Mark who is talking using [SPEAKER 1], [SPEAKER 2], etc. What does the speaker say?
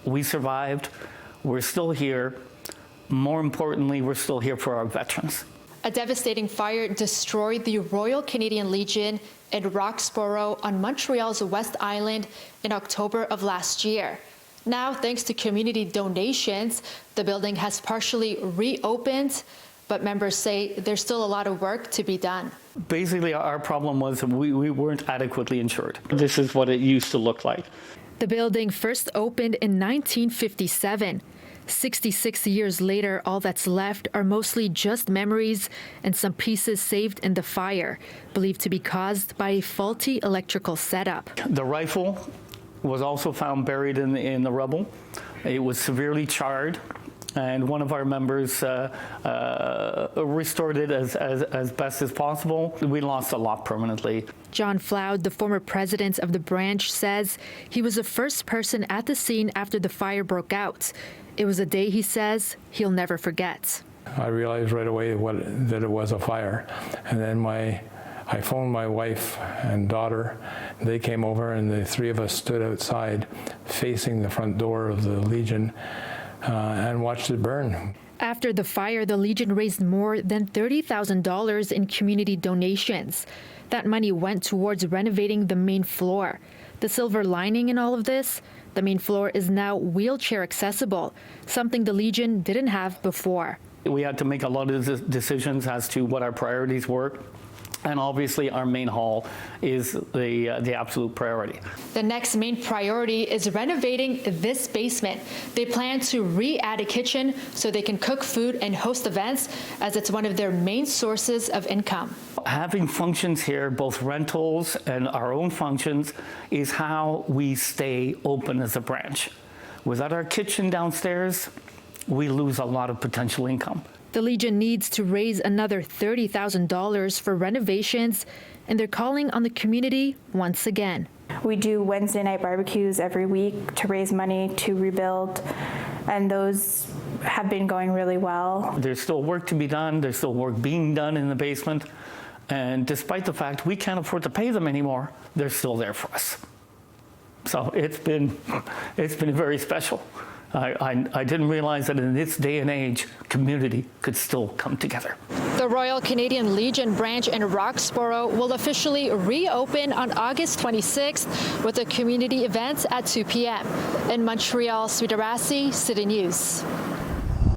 [SPEAKER 1] We survived. We're still here. More importantly, we're still here for our veterans.
[SPEAKER 2] A devastating fire destroyed the Royal Canadian Legion in Roxboro on Montreal's West Island in October of last year. Now, thanks to community donations, the building has partially reopened, but members say there's still a lot of work to be done.
[SPEAKER 1] Basically, our problem was we weren't adequately insured. This is what it used to look like.
[SPEAKER 2] The building first opened in 1957. 66 years later, all that's left are mostly just memories and some pieces saved in the fire, believed to be caused by a faulty electrical setup.
[SPEAKER 1] The rifle was also found buried in the rubble. It was severely charred, and one of our members restored it as best as possible. We lost a lot permanently.
[SPEAKER 2] John Floud, the former president of the branch, says he was the first person at the scene after the fire broke out. It was a day, he says, he'll never forget.
[SPEAKER 3] I realized right away that it was a fire. And then I phoned my wife and daughter. They came over and the three of us stood outside facing the front door of the Legion and watched it burn.
[SPEAKER 2] After the fire, the Legion raised more than $30,000 in community donations. That money went towards renovating the main floor. The silver lining in all of this? The main floor is now wheelchair accessible, something the Legion didn't have before.
[SPEAKER 1] We had to make a lot of decisions as to what our priorities were. And obviously, our main hall is the absolute priority.
[SPEAKER 2] The next main priority is renovating this basement. They plan to re-add a kitchen so they can cook food and host events, as it's one of their main sources of income.
[SPEAKER 1] Having functions here, both rentals and our own functions, is how we stay open as a branch. Without our kitchen downstairs, we lose a lot of potential income.
[SPEAKER 2] The Legion needs to raise another $30,000 for renovations, and they're calling on the community once again.
[SPEAKER 4] We do Wednesday night barbecues every week to raise money to rebuild, and those have been going really well.
[SPEAKER 1] There's still work to be done. There's still work being done in the basement. And despite the fact we can't afford to pay them anymore, they're still there for us. So it's been very special. I didn't realize that in this day and age, community could still come together.
[SPEAKER 2] The Royal Canadian Legion branch in Roxboro will officially reopen on August 26th with a community event at 2 p.m. In Montreal, Sweet Arasi, City News.